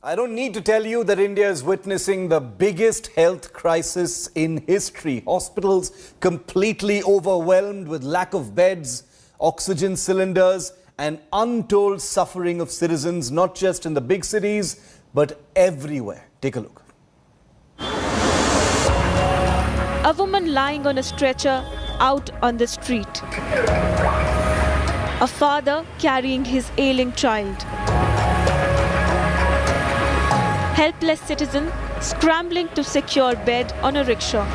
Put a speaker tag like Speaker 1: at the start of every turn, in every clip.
Speaker 1: I don't need to tell you that India is witnessing the biggest health crisis in history. Hospitals completely overwhelmed with lack of beds, oxygen cylinders, and untold suffering of citizens, not just in the big cities, but everywhere. Take a look.
Speaker 2: A woman lying on a stretcher out on the street. A father carrying his ailing child. Helpless citizen scrambling to secure bed on a rickshaw.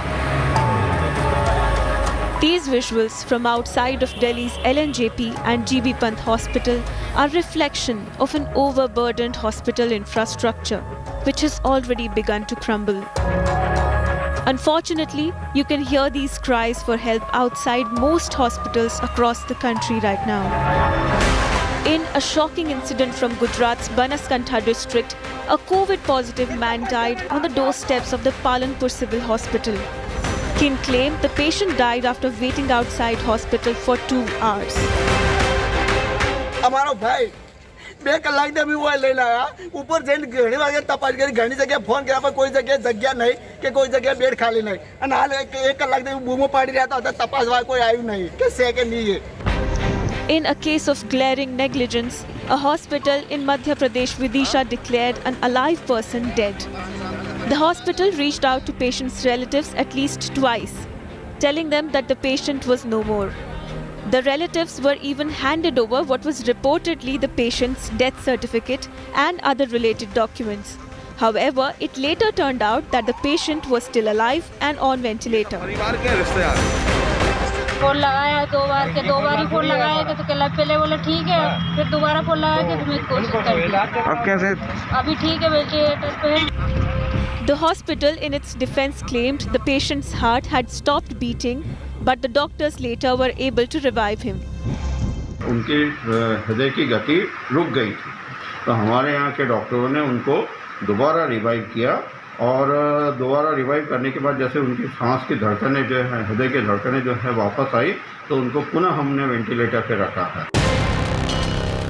Speaker 2: These visuals from outside of Delhi's LNJP and GB Pant Hospital are reflection of an overburdened hospital infrastructure, which has already begun to crumble. Unfortunately, you can hear these cries for help outside most hospitals across the country right now. In a shocking incident from Gujarat's Banaskantha district, a COVID-positive man died on the doorsteps of the Palanpur Civil Hospital. Kin claimed the patient died after waiting outside hospital for 2 hours.
Speaker 3: हमारा भाई 2 कलाक दे भी वो ले लाया ऊपर jail घणी वागे तपास करी घणी जगह फोन किया पर कोई जगह नहीं कि कोई जगह बेड खाली नहीं अनाल 1 कलाक दे बूमो पाड़ी रहा था तपास वाला कोई आयु नहीं कैसे के लिए.
Speaker 2: In a case of glaring negligence, a hospital in Madhya Pradesh Vidisha declared an alive person dead. The hospital reached out to patients' relatives at least twice, telling them that the patient was no more. The relatives were even handed over what was reportedly the patient's death certificate and other related documents. However, it later turned out that the patient was still alive and on ventilator.
Speaker 4: Phone लगाया 2 बार के 2 बार ही phone लगाया कि तो पहले बोला ठीक है फिर दोबारा फोन लगाया कि तुम्हें कोशिश कर अब कैसे अभी ठीक है वेंटिलेटर पे.
Speaker 2: The hospital in its defense claimed the patient's heart had stopped beating, but the doctors later were able to revive him.
Speaker 5: उनकी हृदय की गति रुक गई थी तो हमारे यहाँ के डॉक्टरों ने उनको दोबारा रिवाइव किया और दोबारा रिवाइव करने के बाद जैसे उनकी सांस की धड़कनें जो है हृदय की धड़कनें जो है वापस आई तो उनको पुनः हमने वेंटिलेटर पे रखा है.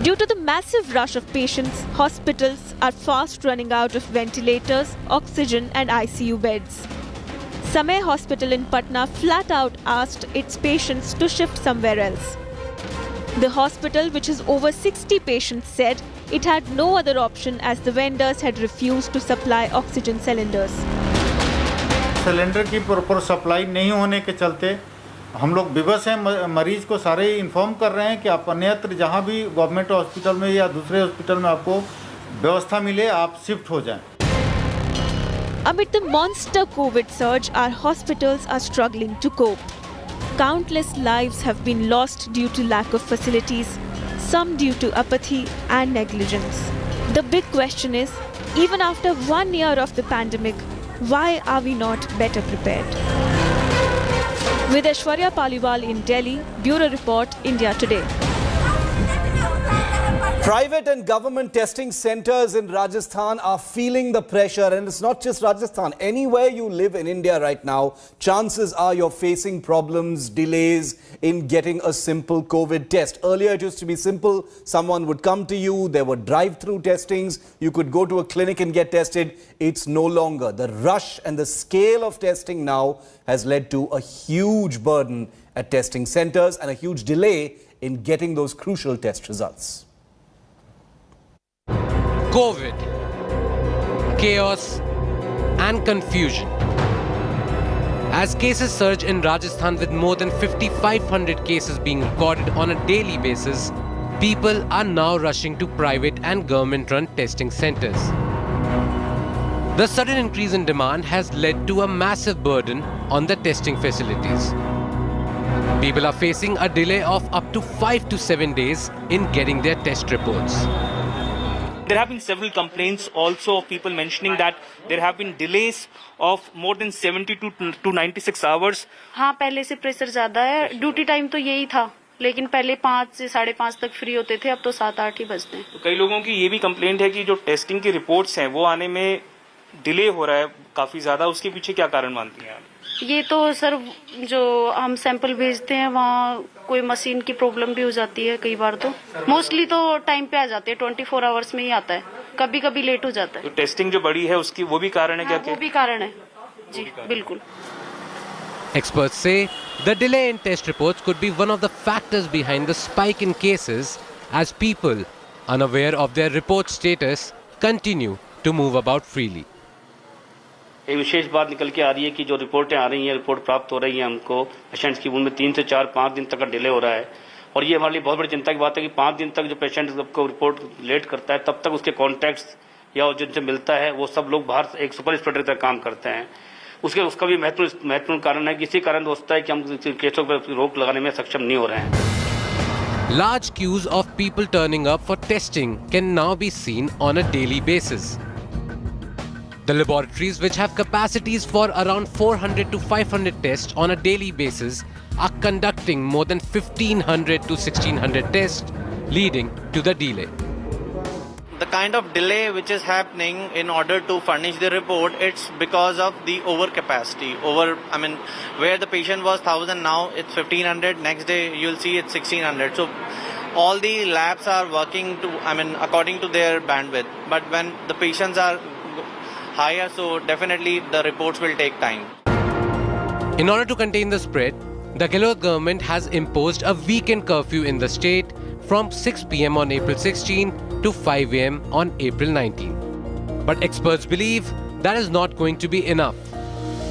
Speaker 2: Due to the massive rush of patients, hospitals are fast running out of ventilators, oxygen and ICU beds. Samay Hospital in Patna flat out asked its patients to shift somewhere else. The hospital, which has over 60 patients, said it had no other option as the vendors had refused to supply oxygen cylinders.
Speaker 6: Cylinder की proper supply नहीं होने के चलते हम लोग विवश हैं. मरीज को सारे इन्फॉर्म कर रहे हैं कि आप अन्यत्र जहां भी गवर्नमेंट हॉस्पिटल में या दूसरे हॉस्पिटल में आपको व्यवस्था मिले आप शिफ्ट हो जाएं.
Speaker 2: Amid the monster COVID surge, our hospitals are struggling to cope. Countless lives have been lost due to lack of facilities, some due to apathy and negligence. The big question is, even after 1 year of the pandemic, why are we not better prepared? With Aishwarya Paliwal in Delhi, Bureau Report, India Today.
Speaker 1: Private and government testing centers in Rajasthan are feeling the pressure, and it's not just Rajasthan. Anywhere you live in India right now, chances are you're facing problems, delays in getting a simple COVID test. Earlier it used to be simple. Someone would come to you, there were drive-through testings, you could go to a clinic and get tested. It's no longer. The rush and the scale of testing now has led to a huge burden at testing centers and a huge delay in getting those crucial test results.
Speaker 7: COVID, chaos and confusion. As cases surge in Rajasthan with more than 5,500 cases being recorded on a daily basis, people are now rushing to private and government-run testing centers. The sudden increase in demand has led to a massive burden on the testing facilities. People are facing a delay of up to 5 to 7 days in getting their test reports.
Speaker 8: There have been several complaints also of people mentioning that there have been delays of more than 72 to 96 hours.
Speaker 4: हाँ पहले से pressure ज्यादा है. Duty time तो यही था लेकिन पहले 5 से 5:30 तक फ्री होते थे, अब तो 7-8 ही बजते हैं.
Speaker 8: तो कई लोगों की ये भी कंप्लेंट है कि जो टेस्टिंग की रिपोर्ट्स हैं वो आने में डिले हो रहा है काफी ज्यादा. उसके पीछे क्या कारण मानती हैं आप?
Speaker 4: ये तो सर जो हम सैंपल भेजते हैं वहाँ कोई मशीन की प्रॉब्लम भी हो जाती है कई बार. तो मोस्टली तो टाइम पे आ जाते हैं, 24 आवर्स में ही आता है.
Speaker 9: कभी कभी लेट हो जाता है।
Speaker 8: तो टेस्टिंग जो बड़ी है उसकी वो भी कारण है क्या?
Speaker 9: वो भी कारण है जी, बिल्कुल।
Speaker 7: Experts say the delay in test reports could be one of the factors behind the spike in cases as people, unaware of their report status, continue to move about freely.
Speaker 8: एक विशेष बात निकल के आ रही है कि जो रिपोर्टें आ रही हैं, रिपोर्ट प्राप्त हो रही है हमको पेशेंट्स की, उनमें 3 से 4 5 दिन तक का डिले हो रहा है। और ये हमारे लिए बहुत बड़ी चिंता की बात है कि 5 दिन तक जो पेशेंट को रिपोर्ट लेट करता है, तब तक उसके कॉन्टैक्ट्स या जिनसे मिलता है वो सब लोग बाहर एक सुपर स्प्रेडर की तरह काम करते हैं। उसका भी महत्वपूर्ण कारण है कि इसी कारण होता है कि हम केसों पर रोक लगाने में सक्षम नहीं हो रहे हैं।
Speaker 7: Large queues of people turning up for testing can now be seen on a daily basis. The laboratories, which have capacities for around 400 to 500 tests on a daily basis, are conducting more than 1500 to 1600 tests, leading to the delay.
Speaker 10: The kind of delay which is happening in order to furnish the report, it's because of the overcapacity. Where the patient was 1000, now it's 1500. Next day you'll see it's 1600. So all the labs are working according to their bandwidth. But when the patients are higher, so definitely the reports will take time.
Speaker 7: In order to contain the spread, the Gehlot government has imposed a weekend curfew in the state from 6 p.m. on April 16 to 5 a.m. on April 19. But experts believe that is not going to be enough.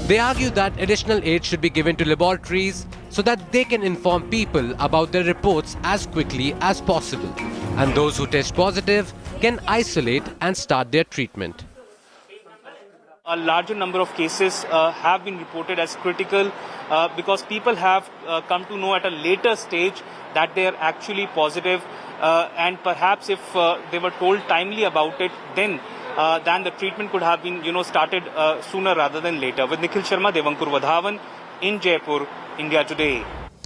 Speaker 7: They argue that additional aid should be given to laboratories so that they can inform people about their reports as quickly as possible. And those who test positive can isolate and start their treatment.
Speaker 8: A larger number of cases have been reported as critical because people have come to know at a later stage that they are actually positive, and perhaps if they were told timely about it, then the treatment could have been started sooner rather than later. With Nikhil Sharma, Devankur Vadhavan in Jaipur, India Today.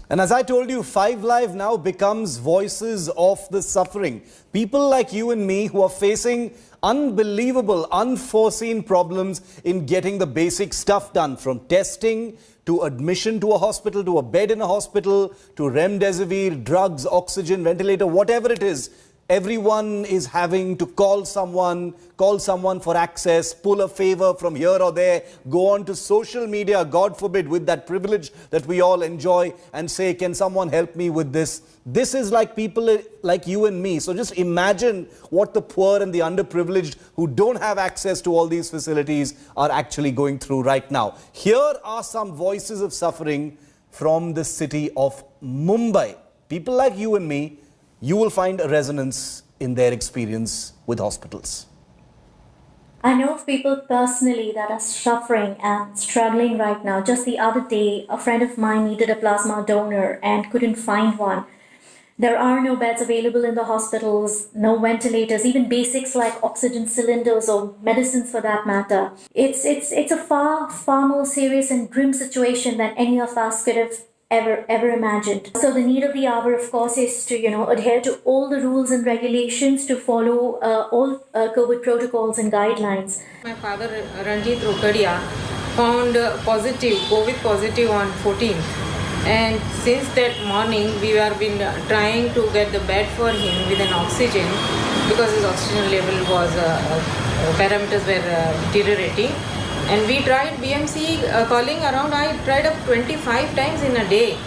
Speaker 1: And as I told you, 5 Live now becomes voices of the suffering. People like you and me who are facing unbelievable, unforeseen problems in getting the basic stuff done, from testing to admission to a hospital, to a bed in a hospital, to remdesivir, drugs, oxygen, ventilator, whatever it is. Everyone is having to call someone for access, pull a favor from here or there, go on to social media, God forbid, with that privilege that we all enjoy, and say, can someone help me with this? This is like people like you and me. So just imagine what the poor and the underprivileged who don't have access to all these facilities are actually going through right now. Here are some voices of suffering from the city of Mumbai. People like you and me, you will find a resonance in their experience with hospitals.
Speaker 11: I know of people personally that are suffering and struggling right now. Just the other day, a friend of mine needed a plasma donor and couldn't find one. There are no beds available in the hospitals, no ventilators, even basics like oxygen cylinders or medicines for that matter. It's a far more serious and grim situation than any of us could have ever imagined. So the need of the hour, of course, is to adhere to all the rules and regulations, to follow all COVID protocols and guidelines.
Speaker 12: My father Ranjit Rokadia found COVID positive on 14th, and since that morning we have been trying to get the bed for him with an oxygen, because his oxygen level was parameters were deteriorating. And we tried BMC calling around. I tried up 25 times in a day.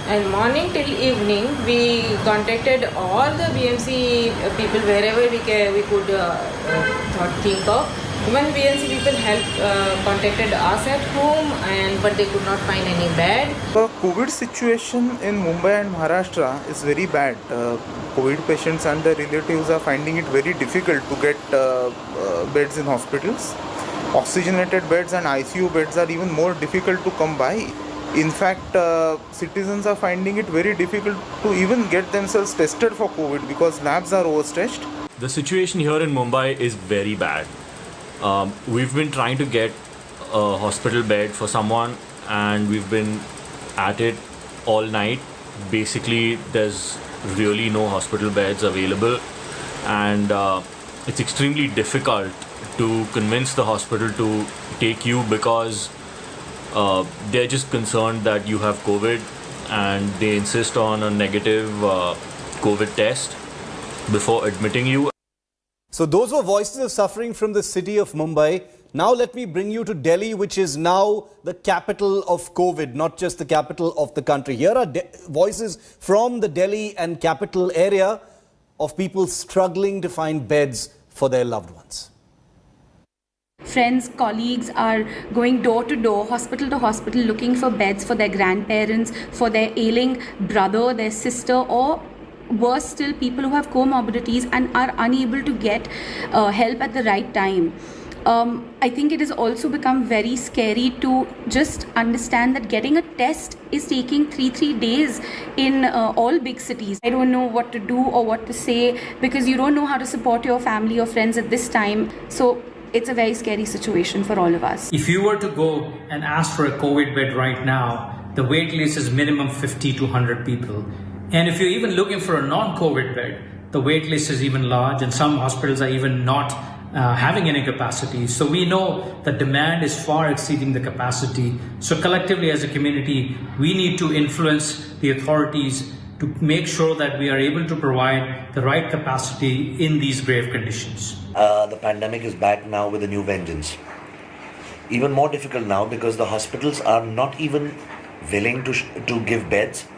Speaker 12: And morning till evening, we contacted all the BMC people wherever we could think of. Even BMC people contacted us at home, but they could not find any bed.
Speaker 13: The COVID situation in Mumbai and Maharashtra is very bad. COVID patients and their relatives are finding it very difficult to get beds in hospitals. Oxygenated beds and ICU beds are even more difficult to come by. In fact, citizens are finding it very difficult to even get themselves tested for COVID because labs are overstretched.
Speaker 14: The situation here in Mumbai is very bad. We've been trying to get a hospital bed for someone, and we've been at it all night. Basically, there's really no hospital beds available, and it's extremely difficult to convince the hospital to take you because they're just concerned that you have COVID, and they insist on a negative COVID test before admitting you.
Speaker 1: So those were voices of suffering from the city of Mumbai. Now let me bring you to Delhi, which is now the capital of COVID, not just the capital of the country. Here are voices from the Delhi and capital area of people struggling to find beds for their loved ones.
Speaker 15: Friends, colleagues are going door to door, hospital to hospital, looking for beds for their grandparents, for their ailing brother, their sister, or worse still, people who have comorbidities and are unable to get help at the right time. I think it has also become very scary to just understand that getting a test is taking three days in all big cities. I don't know what to do or what to say because you don't know how to support your family or friends at this time. So it's a very scary situation for all of us.
Speaker 16: If you were to go and ask for a COVID bed right now, the wait list is minimum 50 to 100 people. And if you're even looking for a non-COVID bed, the wait list is even large and some hospitals are even not having any capacity. So we know the demand is far exceeding the capacity. So collectively as a community, we need to influence the authorities to make sure that we are able to provide the right capacity in these grave conditions.
Speaker 17: The pandemic is back now with a new vengeance. Even more difficult now because the hospitals are not even willing to give beds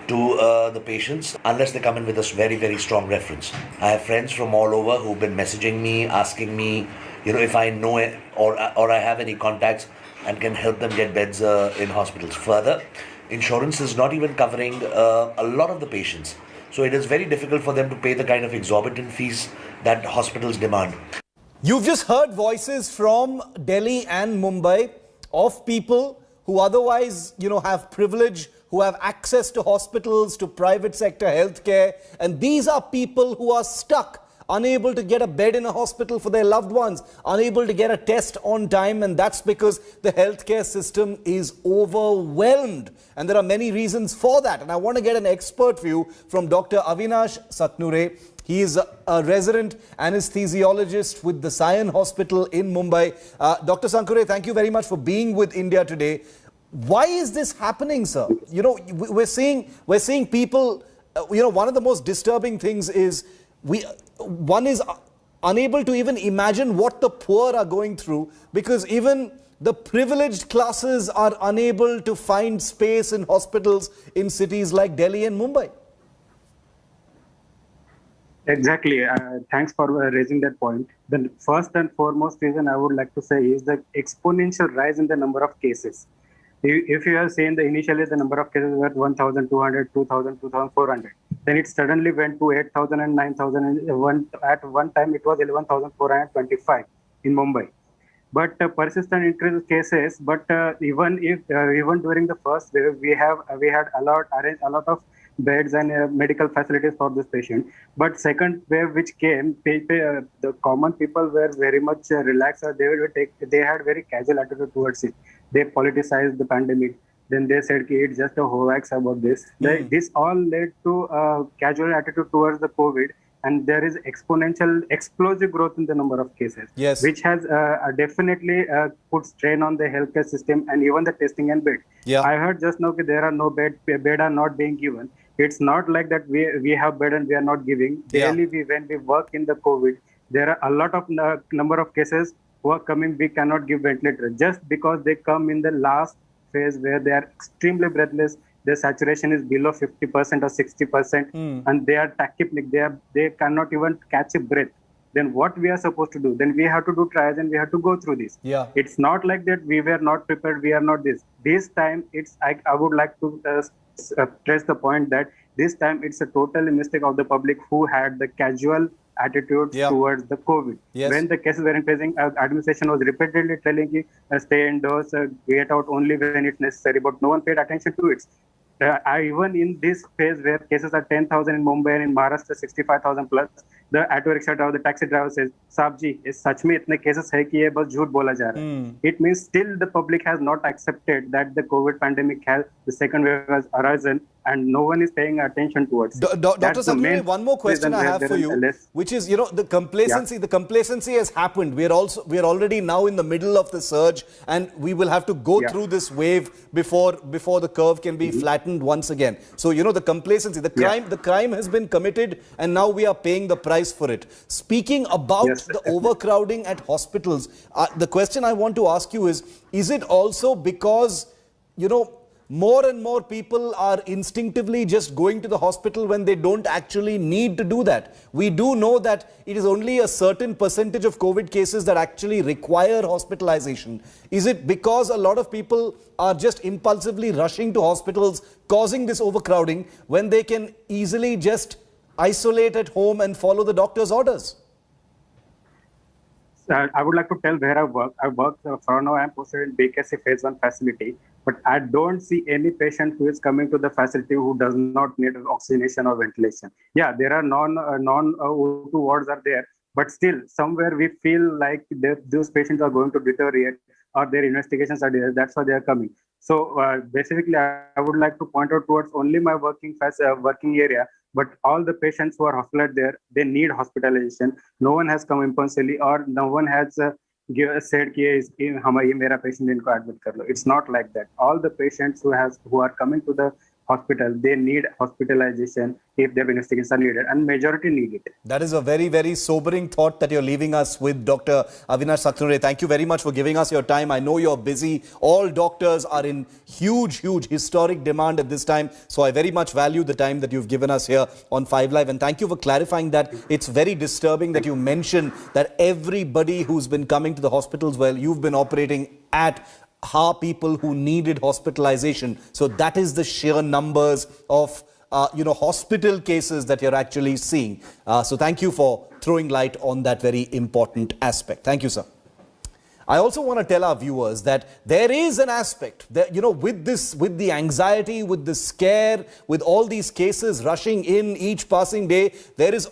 Speaker 17: to the patients unless they come in with a very, very strong reference. I have friends from all over who've been messaging me, asking me, if I know it or I have any contacts and can help them get beds in hospitals. Further, insurance is not even covering a lot of the patients. So it is very difficult for them to pay the kind of exorbitant fees that hospitals demand.
Speaker 1: You've just heard voices from Delhi and Mumbai of people who otherwise, have privilege, who have access to hospitals, to private sector healthcare. And these are people who are stuck, unable to get a bed in a hospital for their loved ones, unable to get a test on time. And that's because the healthcare system is overwhelmed. And there are many reasons for that. And I want to get an expert view from Dr. Avinash Satnure. He is a resident anesthesiologist with the Sion Hospital in Mumbai. Dr. Sankure, thank you very much for being with India Today. Why is this happening, sir? We're seeing people, one of the most disturbing things is one is unable to even imagine what the poor are going through because even the privileged classes are unable to find space in hospitals in cities like Delhi and Mumbai.
Speaker 18: Exactly. Thanks for raising that point. The first and foremost reason I would like to say is the exponential rise in the number of cases. If you have seen initially the number of cases were 1,200, 2,000, 2,400. Then it suddenly went to 8,000 and 9,000. And at one time it was 11,425 in Mumbai. But persistent increase cases. But even during the first wave, we had arranged a lot of beds and medical facilities for this patient. But second wave which came, the common people were very much relaxed. They had very casual attitude towards it. They politicized the pandemic. Then they said it's just a hoax about this. This all led to casual attitude towards the COVID. And there is explosive growth in the number of cases, yes, which has definitely put strain on the healthcare system and even the testing and bed. Yeah. I heard just now that there are no bed are not being given. It's not like that we have bed and we are not giving. Daily, when we work in the COVID, there are a lot of number of cases who are coming. We cannot give ventilator just because they come in the last phase where they are extremely breathless. Their saturation is below 50% or 60%, and they are tachypneic. They cannot even catch a breath. Then what we are supposed to do? Then we have to do trials and we have to go through this. Yeah. It's not like that we were not prepared. We are not this. This time, I would like to stress the point that this time it's a total mistake of the public who had the casual attitude towards the COVID. Yes. When the cases were increasing, administration was repeatedly telling you stay indoors, get out only when it's necessary, but no one paid attention to it. Even in this phase where cases are 10,000 in Mumbai and in Maharashtra 65,000 plus, the auto rickshaw driver, the taxi driver says, "Saab ji, is sach mein itne cases hai ki ye bas jhoot bola ja raha hai." It means still the public has not accepted that the COVID pandemic the second wave has arisen and no one is paying attention towards it.
Speaker 1: Dr. Sanghvi, one more question I have for you, which is, the complacency. The complacency has happened. We are already now in the middle of the surge, and we will have to go through this wave before the curve can be flattened once again. So, the complacency, the crime has been committed, and now we are paying the price for it. Speaking about the overcrowding at hospitals, the question I want to ask you is it also because, more and more people are instinctively just going to the hospital when they don't actually need to do that? We do know that it is only a certain percentage of COVID cases that actually require hospitalization. Is it because a lot of people are just impulsively rushing to hospitals, causing this overcrowding, when they can easily just isolate at home and follow the doctor's orders?
Speaker 18: I would like to tell where I work. I work for now. I am posted in BKC Phase 1 facility, but I don't see any patient who is coming to the facility who does not need oxygenation or ventilation. Yeah, there are non-O2 wards are there, but still somewhere we feel like those patients are going to deteriorate or their investigations are there. That's why they are coming. So basically, I would like to point out towards only my working area. But all the patients who are hospitalized there, they need hospitalization. No one has come impulsively, or no one has said that this patient is admit. It's not like that. All the patients who are coming to the hospital, they need hospitalization if their investigations are needed, and majority need it. That is a very, very sobering thought that you're leaving us with, Dr. Avinash Saxena. Thank you very much for giving us your time. I know you're busy. All doctors are in huge, historic demand at this time. So I very much value the time that you've given us here on 5 Live. And thank you for clarifying that. It's very disturbing that you mentioned that everybody who's been coming to the hospitals, well, you've been operating at are people who needed hospitalization. So that is the sheer numbers of hospital cases that you're actually seeing. So thank you for throwing light on that very important aspect. Thank you, sir. I also want to tell our viewers that there is an aspect that, with the anxiety, with the scare, with all these cases rushing in each passing day, there is,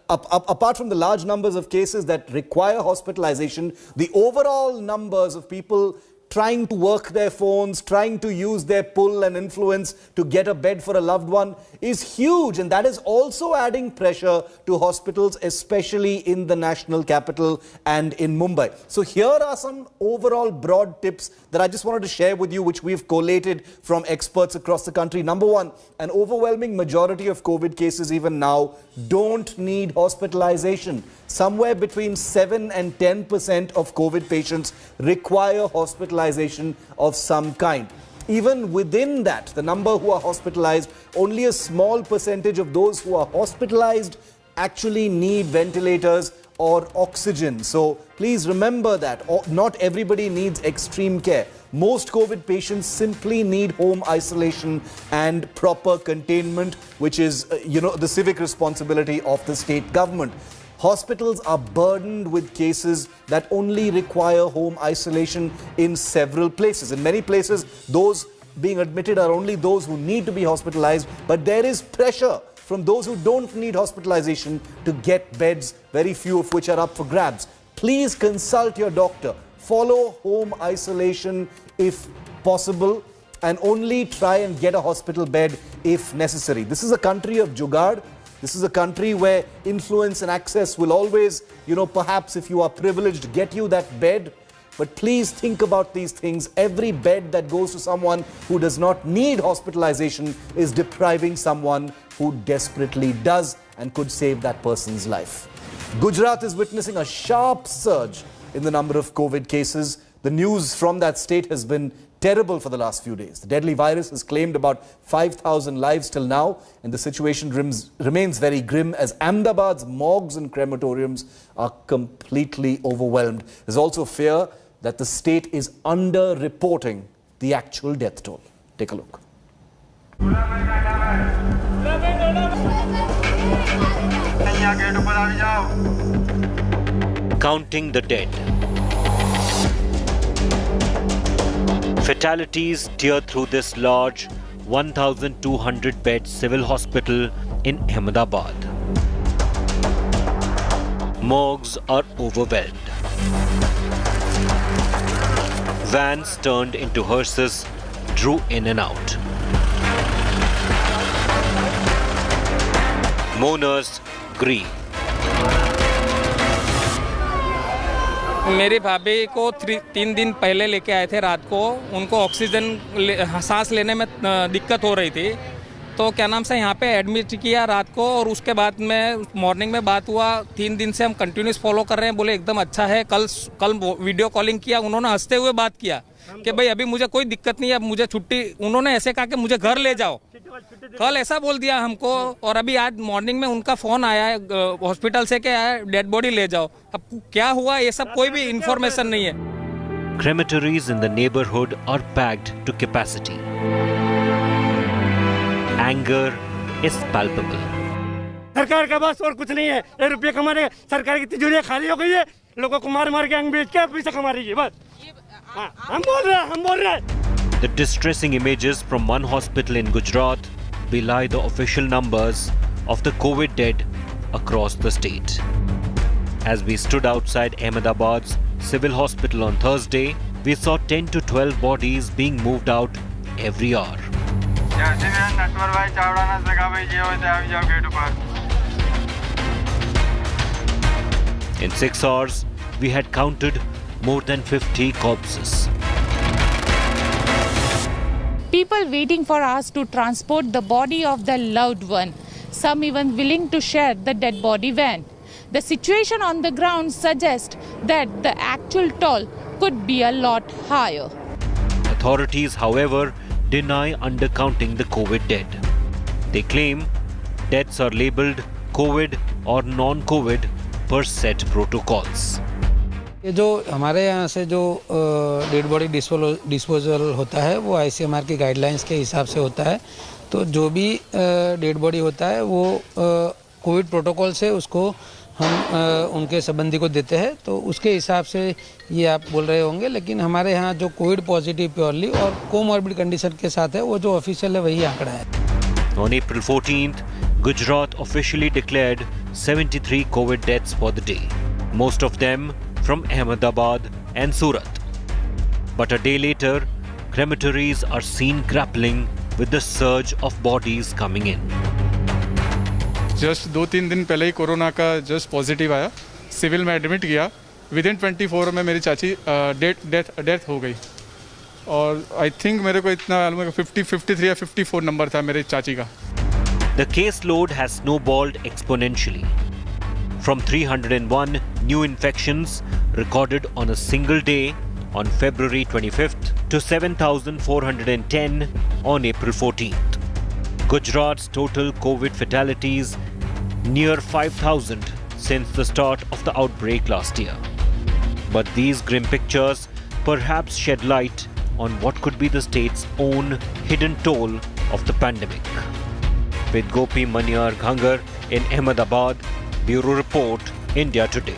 Speaker 18: apart from the large numbers of cases that require hospitalization, the overall numbers of people trying to work their phones, trying to use their pull and influence to get a bed for a loved one is huge. And that is also adding pressure to hospitals, especially in the national capital and in Mumbai. So here are some overall broad tips that I just wanted to share with you, which we've collated from experts across the country. Number one, an overwhelming majority of COVID cases even now don't need hospitalization. Somewhere between 7 and 10% of COVID patients require hospitalization of some kind. Even within that, the number who are hospitalized, only a small percentage of those who are hospitalized actually need ventilators or oxygen. So please remember that not everybody needs extreme care. Most COVID patients simply need home isolation and proper containment, which is, the civic responsibility of the state government. Hospitals are burdened with cases that only require home isolation in several places. In many places, those being admitted are only those who need to be hospitalized, but there is pressure from those who don't need hospitalization to get beds, very few of which are up for grabs. Please consult your doctor. Follow home isolation if possible, and only try and get a hospital bed if necessary. This is a country of jugaad. This is a country where influence and access will always, perhaps if you are privileged, get you that bed. But please think about these things. Every bed that goes to someone who does not need hospitalization is depriving someone who desperately does and could save that person's life. Gujarat is witnessing a sharp surge in the number of COVID cases. The news from that state has been terrible for the last few days. The deadly virus has claimed about 5,000 lives till now, and the situation remains very grim as Ahmedabad's morgues and crematoriums are completely overwhelmed. There's also fear that the state is under-reporting the actual death toll. Take a look.
Speaker 19: Counting the dead. Fatalities tear through this large 1,200-bed civil hospital in Ahmedabad. Morgues are overwhelmed. Vans turned into hearses drew in and out. Mourners grieve.
Speaker 20: मेरी भाभी को 3 दिन पहले लेके आए थे रात को, उनको ऑक्सीजन सांस लेने में दिक्कत हो रही थी, तो क्या नाम से यहाँ पे एडमिट किया रात को, और उसके बाद में मॉर्निंग में बात हुआ। 3 दिन से हम कंटिन्यूस फॉलो कर रहे हैं, बोले एकदम अच्छा है। कल वीडियो कॉलिंग किया, उन्होंने हंसते हुए बात किया कि भाई अभी मुझे कोई दिक्कत नहीं है, अब मुझे छुट्टी, उन्होंने ऐसे कहा कि मुझे घर ले जाओ, कल ऐसा बोल दिया हमको। और अभी आज मॉर्निंग में उनका फोन आया है हॉस्पिटल से कि डेड बॉडी ले जाओ। अब क्या हुआ ये सब कोई भी इंफॉर्मेशन नहीं है।
Speaker 19: Crematories in the neighborhood are packed to capacity. Anger is palpable.
Speaker 21: सरकार का बस और कुछ नहीं है, 1 रुपये कमाने, सरकार की तिजोरी खाली हो गई है, लोगों को मार मार के अंग बेच के पैसा कमा रही है बस। हम बोल रहे हैं।
Speaker 19: The distressing images from one hospital in Gujarat belie the official numbers of the COVID dead across the state. As we stood outside Ahmedabad's civil hospital on Thursday, we saw 10 to 12 bodies being moved out every hour. In 6 hours, we had counted more than 50 corpses.
Speaker 22: People waiting for us to transport the body of their loved one, some even willing to share the dead body van. The situation on the ground suggests that the actual toll could be a lot higher.
Speaker 19: Authorities, however, deny undercounting the COVID dead. They claim deaths are labelled COVID or non-COVID per set protocols.
Speaker 23: ये जो हमारे यहाँ से जो dead body disposal होता है वो ICMR की गाइडलाइंस के हिसाब से होता है। तो जो भी डेड बॉडी होता है वो कोविड प्रोटोकॉल से उसको हम उनके संबंधी को देते हैं, तो उसके हिसाब से ये आप बोल रहे होंगे। लेकिन हमारे यहाँ जो कोविड पॉजिटिव प्योरली और कोमॉर्बिड कंडीशन के साथ है, वो जो ऑफिशियल है वही आंकड़ा है।
Speaker 19: On April 14th, Gujarat officially declared 73 COVID deaths for the day, most of them from Ahmedabad and Surat. But a day later, crematories are seen grappling with the surge of bodies coming in.
Speaker 24: Just 2-3 दिन पहले ही corona का just positive आया, civil में admit किया, within 24 में मेरी चाची death हो गई। और आई थिंक मेरे को इतना मालूम है 53 या 54 नंबर था मेरे चाची का।
Speaker 19: The caseload has snowballed exponentially. From 301 new infections recorded on a single day on February 25th to 7,410 on April 14th. Gujarat's total COVID fatalities near 5,000 since the start of the outbreak last year. But these grim pictures perhaps shed light on what could be the state's own hidden toll of the pandemic. With Gopi Manyar Ghangar in Ahmedabad, Bureau Report, India Today.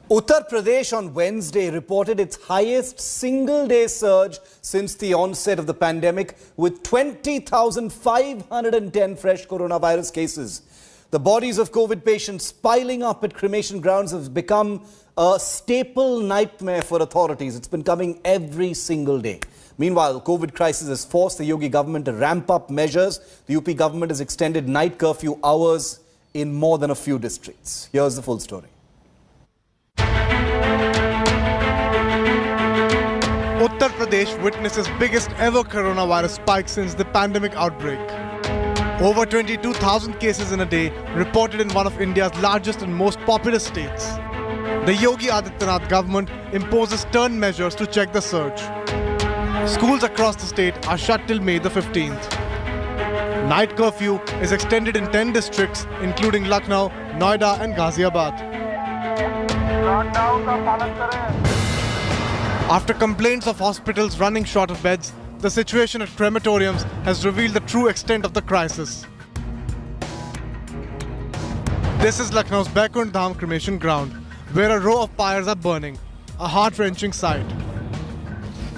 Speaker 1: Uttar Pradesh on Wednesday reported its highest single-day surge since the onset of the pandemic, with 20,510 fresh coronavirus cases. The bodies of COVID patients piling up at cremation grounds have become a staple nightmare for authorities. It's been coming every single day. Meanwhile, COVID crisis has forced the Yogi government to ramp up measures. The UP government has extended night curfew hours in more than a few districts. Here's the full story.
Speaker 25: Uttar Pradesh witnesses biggest ever coronavirus spike since the pandemic outbreak. Over 22,000 cases in a day reported in one of India's largest and most populous states. The Yogi Adityanath government imposes stern measures to check the surge. Schools across the state are shut till May the 15th. Night curfew is extended in 10 districts, including Lucknow, Noida and Ghaziabad. After complaints of hospitals running short of beds, the situation at crematoriums has revealed the true extent of the crisis. This is Lucknow's Baikund Dham cremation ground, where a row of pyres are burning, a heart-wrenching sight.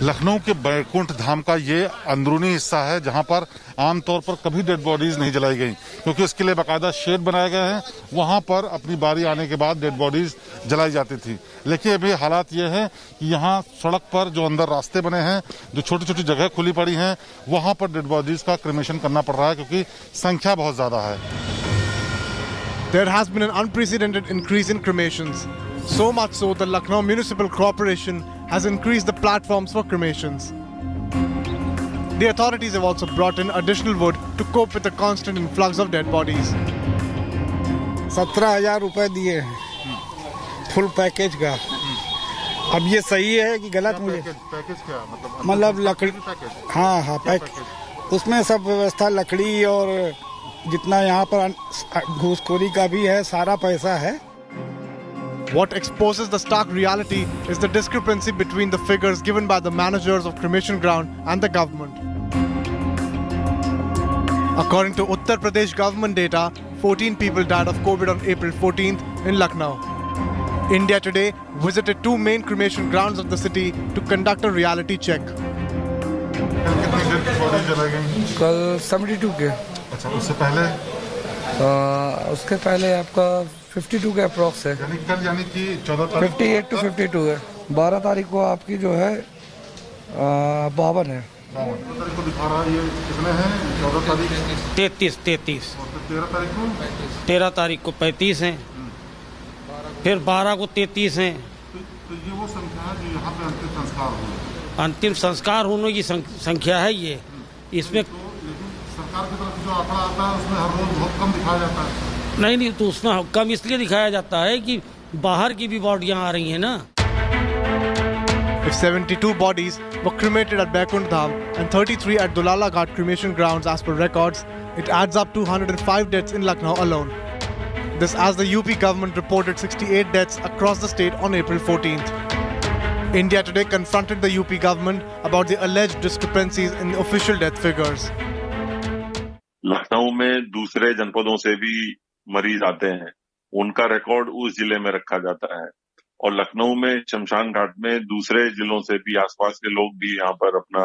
Speaker 26: Lucknow के बैकुंठ धाम का ये अंदरूनी हिस्सा है जहां पर आमतौर पर कभी डेड बॉडीज नहीं जलाई गई, क्योंकि इसके लिए बाकायदा शेड बनाए गए हैं। वहां पर अपनी बारी आने के बाद डेड बॉडीज जलाई जाती थी। लेकिन अभी हालात ये है कि यहाँ सड़क पर जो अंदर रास्ते बने हैं, जो छोटी छोटी जगह खुली पड़ी हैं, वहाँ पर डेड बॉडीज का क्रेमेशन करना पड़ रहा है क्योंकि संख्या बहुत ज़्यादा है।
Speaker 25: There has been an unprecedented increase in cremations. So much so that Lucknow Municipal Corporation has increased the platforms for cremations. The authorities have also brought in additional wood to cope with the constant influx of dead bodies.
Speaker 2: 17,000 रुपए दिए हैं full package का। अब ये सही है कि गलत? मुझे
Speaker 26: पैकेज क्या
Speaker 2: मतलब लकड़ी? हाँ पैकेज, उसमें सब व्यवस्था लकड़ी और जितना यहाँ पर घूसखोरी का भी है, सारा पैसा है।
Speaker 25: What exposes the stark reality is the discrepancy between the figures given by the managers of cremation ground and the government. According to Uttar Pradesh government data, 14 people died of COVID on April 14th in Lucknow. India Today visited two main cremation grounds of the city to conduct a reality check.
Speaker 23: कल 72 के।
Speaker 26: अच्छा, उससे पहले?
Speaker 23: उसके पहले आपका 52 के approx है।
Speaker 26: यानी कि 14 तारीख
Speaker 23: 58 to 52 है। 12 तारीख को आपकी जो है 52 है।
Speaker 26: 12 तारीख को दिखा रहा है, ये कितने हैं? 14 तारीख
Speaker 3: 33
Speaker 26: 13 तारीख को
Speaker 3: 13 तारीख को 35 हैं, फिर 12 को 33 हैं।
Speaker 26: तो ये वो संख्या है जो यहाँ पे अंतिम संस्कार हुए।
Speaker 3: अंतिम संस्कार होने की संख्या है ये। इसमें
Speaker 26: सरकार की तरफ जो आंकड़ा आता है उसमें हर रोज बहुत कम दिखाया जाता है।
Speaker 3: नहीं, तो उसमें कम इसलिए दिखाया जाता है कि बाहर की भी बॉडियां आ रही हैं ना।
Speaker 25: If 72 bodies were cremated at Baikunt Dham and 33 at Dulala Ghat cremation grounds as per records, it adds up to 105 deaths in Lucknow alone. This as the UP government reported 68 deaths across the state on April 14th. India Today confronted the UP government about the alleged discrepancies in the official death figures.
Speaker 4: Lucknow में दूसरे जनपदों से भी मरीज आते हैं, उनका record उस जिले में रखा जाता है और लखनऊ में शमशान घाट में दूसरे जिलों से भी आसपास के लोग भी यहाँ पर अपना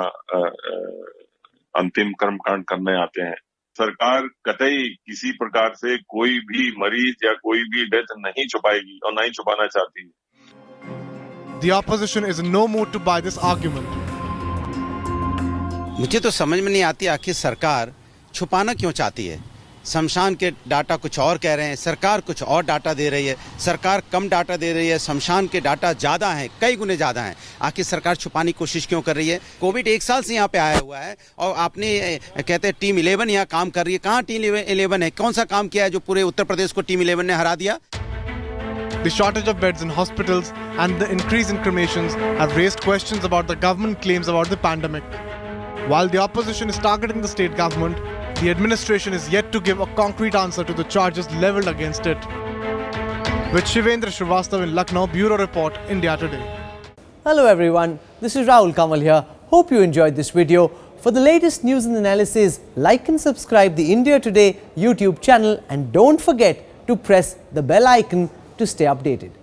Speaker 4: अंतिम कर्मकांड करने आते हैं। सरकार कतई किसी प्रकार से कोई भी मरीज या कोई भी डेथ नहीं छुपाएगी और नहीं छुपाना चाहती।
Speaker 25: The opposition is in no mood to buy this argument.
Speaker 5: मुझे तो समझ में नहीं आती आखिर सरकार छुपाना क्यों चाहती है। शमशान के डाटा कुछ और कह रहे हैं, सरकार कुछ और डाटा दे रही है। सरकार कम डाटा दे रही है, शमशान के डाटा ज़्यादा हैं, कई गुने ज़्यादा हैं। आखिर सरकार छुपाने की कोशिश क्यों कर रही है? कोविड 1 साल से यहाँ पे आया हुआ है और आपने कहते हैं टीम 11 यहाँ काम कर रही है। कहाँ टीम 11 है? कौन सा काम किया है जो पूरे उत्तर प्रदेश को टीम 11 ने हरा दिया?
Speaker 25: The shortage of beds in hospitals and the increase in cremations have raised questions about the government claims about the pandemic. While the opposition is targeting the state government, the administration is yet to give a concrete answer to the charges leveled against it. With Shivendra Srivastav in Lucknow, Bureau Report, India Today.
Speaker 6: Hello everyone, this is Rahul Kamal here. Hope you enjoyed this video. For the latest news and analysis, like and subscribe the India Today YouTube channel and don't forget to press the bell icon to stay updated.